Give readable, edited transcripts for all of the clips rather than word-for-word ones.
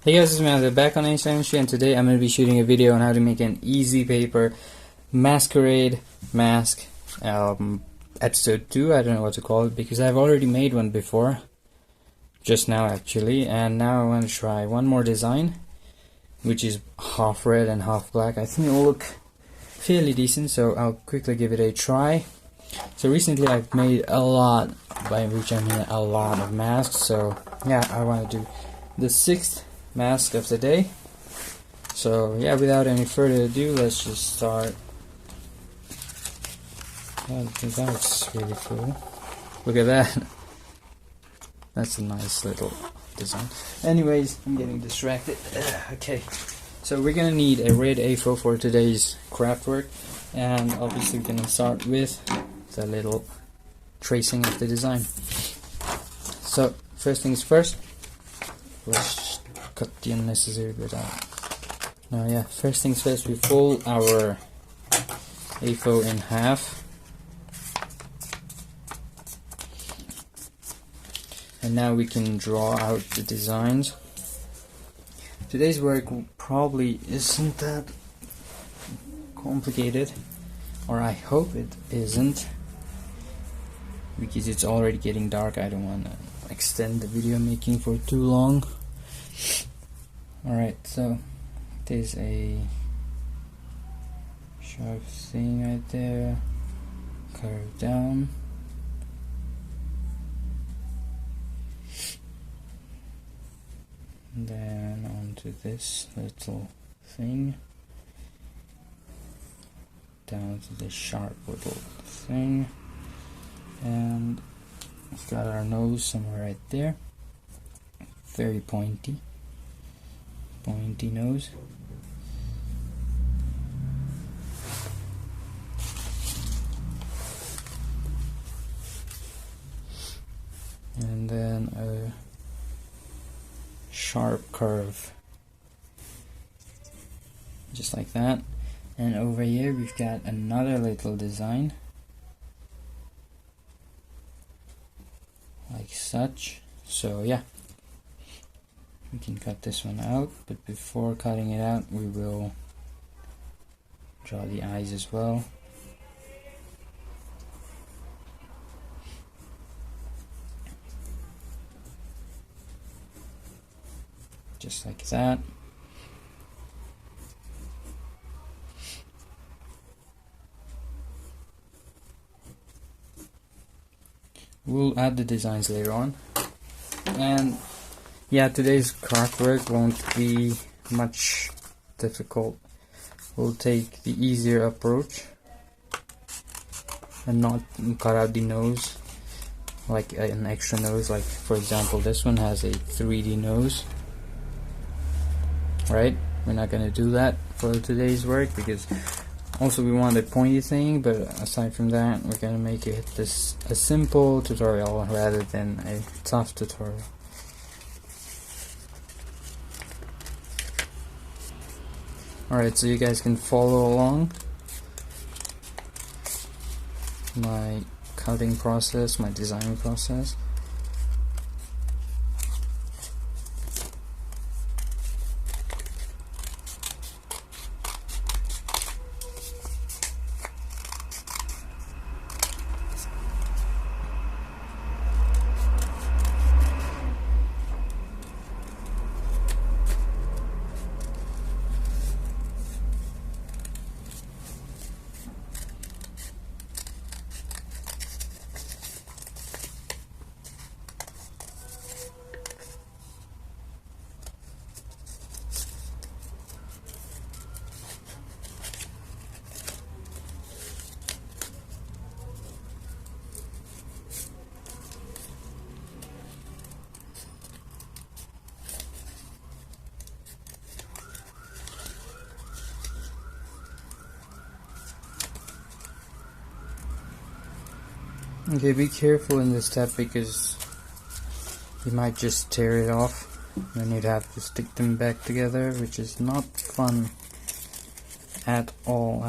Hey guys, it's Matthew back on Einstein, and today I'm going to be shooting a video on how to make an easy paper masquerade mask episode 2. I don't know what to call it because I've already made one before, just now actually, and now I want to try one more design which is half red and half black. I think it will look fairly decent, so I'll quickly give it a try. So recently I've made a lot, by which I mean a lot of masks, so yeah, I want to do the 6th mask of the day. So yeah, without any further ado, let's just start. Oh, that's really cool. Look at that. That's a nice little design. Anyways, I'm getting distracted. Okay, so we're gonna need a red A4 for today's craft work, and obviously we're gonna start with the little tracing of the design. So first things first, let's cut the unnecessary bit out. Now yeah, first things first, we fold our A4 in half, and now we can draw out the designs. Today's work probably isn't that complicated, or I hope it isn't, because it's already getting dark. I don't want to extend the video making for too long. Alright, so there's a sharp thing right there, curve down, and then onto this little thing, down to the sharp little thing, and we've got our nose somewhere right there, very pointy nose. And then a sharp curve, just like that. And over here we've got another little design, like such. So yeah, we can cut this one out, but before cutting it out we will draw the eyes as well. Just like that. We'll add the designs later on. And yeah, today's craft work won't be much difficult. We'll take the easier approach and not cut out the nose, like an extra nose. Like for example, this one has a 3D nose, right? We're not gonna do that for today's work because also we want a pointy thing, but aside from that we're gonna make it this a simple tutorial rather than a tough tutorial. Alright, so you guys can follow along my cutting process, my design process. Okay, be careful in this step because you might just tear it off, and you'd have to stick them back together, which is not fun at all.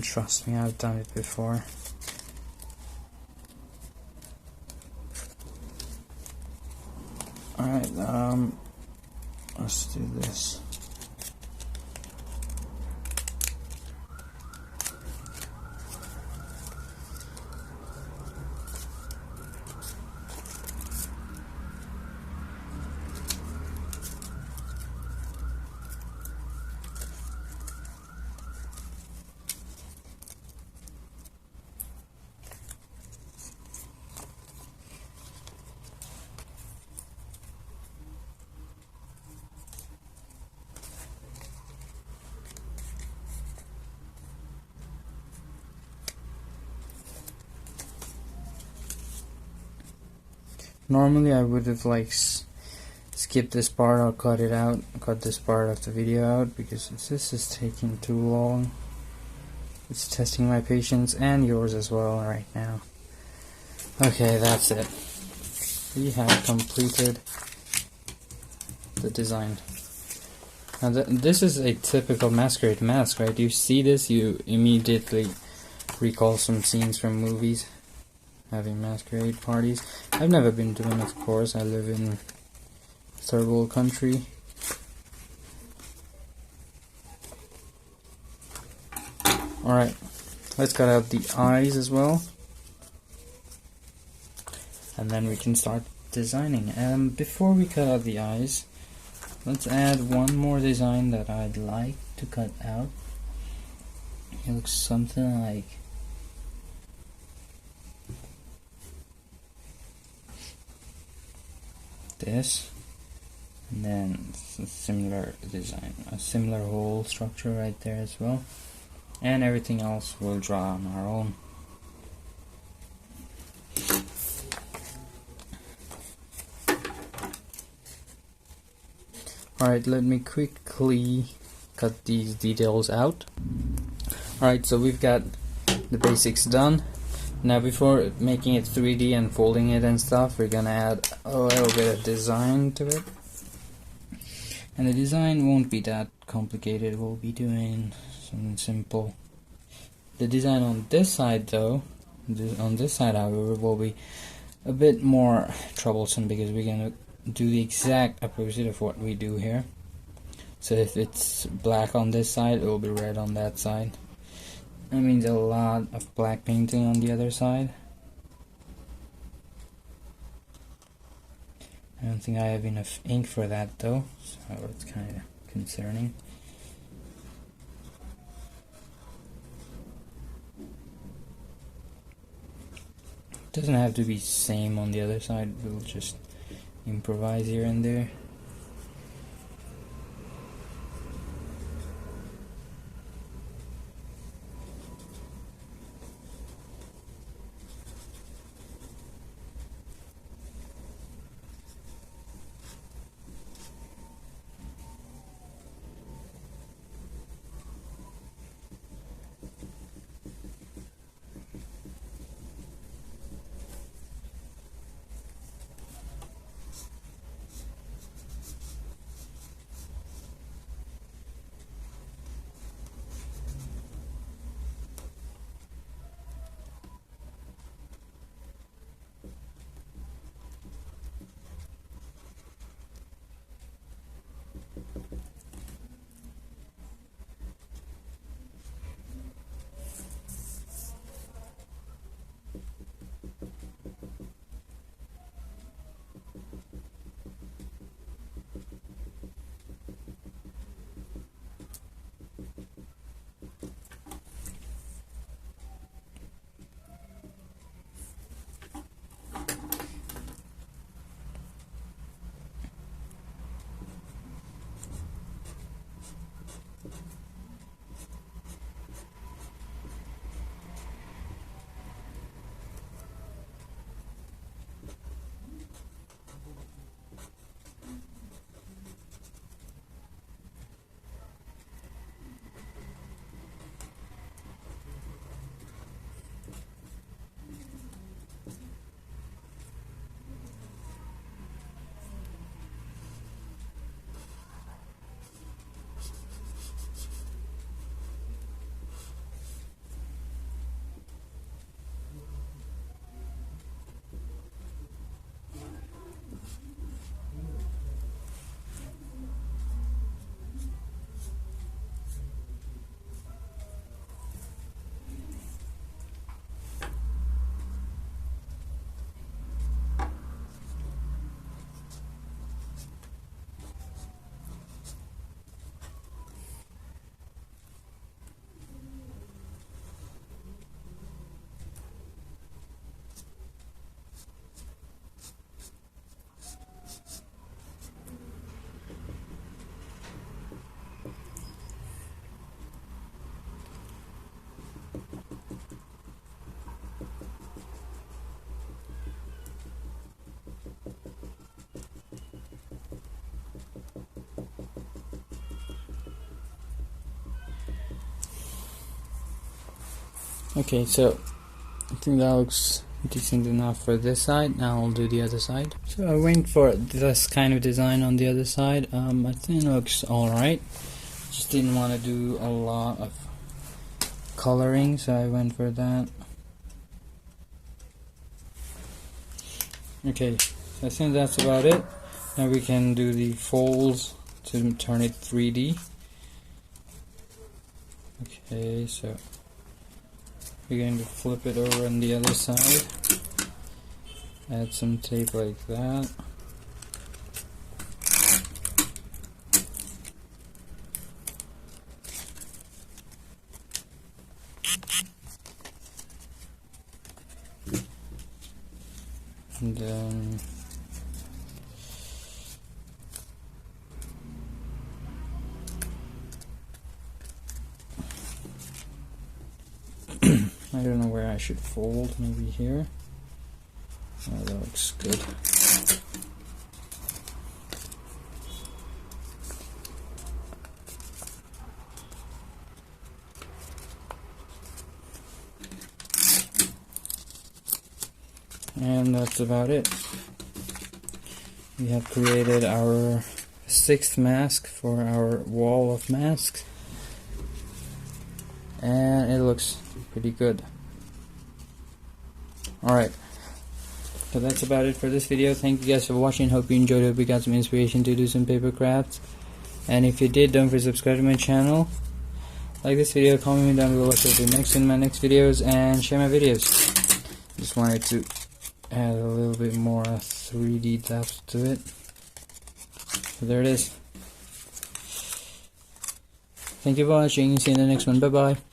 Trust me, I've done it before. Alright, Let's do this. Normally I would have like skipped this part or cut it out, cut this part of the video out, because this is taking too long. It's testing my patience and yours as well right now. Okay, that's it. We have completed the design. Now this is a typical masquerade mask, right? You see this, you immediately recall some scenes from movies having masquerade parties. I've never been to one, of course. I live in third world country. Alright, let's cut out the eyes as well, and then we can start designing. Before we cut out the eyes, let's add one more design that I'd like to cut out. It looks something like this, and then a similar design, a similar hole structure right there as well, and everything else we'll draw on our own. Alright, let me quickly cut these details out. Alright, so we've got the basics done. Now before making it 3D and folding it and stuff, we're gonna add a little bit of design to it. And the design won't be that complicated, we'll be doing something simple. The design on this side though, on this side however, will be a bit more troublesome, because we're gonna do the exact opposite of what we do here. So if it's black on this side, it will be red on that side. That means a lot of black painting on the other side. I don't think I have enough ink for that though, so it's kind of concerning. It doesn't have to be same on the other side, we'll just improvise here and there. Okay, so I think that looks decent enough for this side. Now I'll do the other side. So I went for this kind of design on the other side. I think it looks alright. Just didn't want to do a lot of coloring, so I went for that. Okay, so I think that's about it. Now we can do the folds to turn it 3D. Okay, so we're going to flip it over on the other side. Add some tape like that. And then I don't know where I should fold, maybe here. Oh, that looks good. And that's about it. We have created our 6th mask for our wall of masks, and it looks pretty good. Alright, so that's about it for this video. Thank you guys for watching. Hope you enjoyed it. Hope you got some inspiration to do some paper crafts. And if you did, don't forget to subscribe to my channel, like this video, comment down below what I'll do next in my next videos, and share my videos. Just wanted to add a little bit more 3D depth to it. So there it is. Thank you for watching. See you in the next one. Bye bye.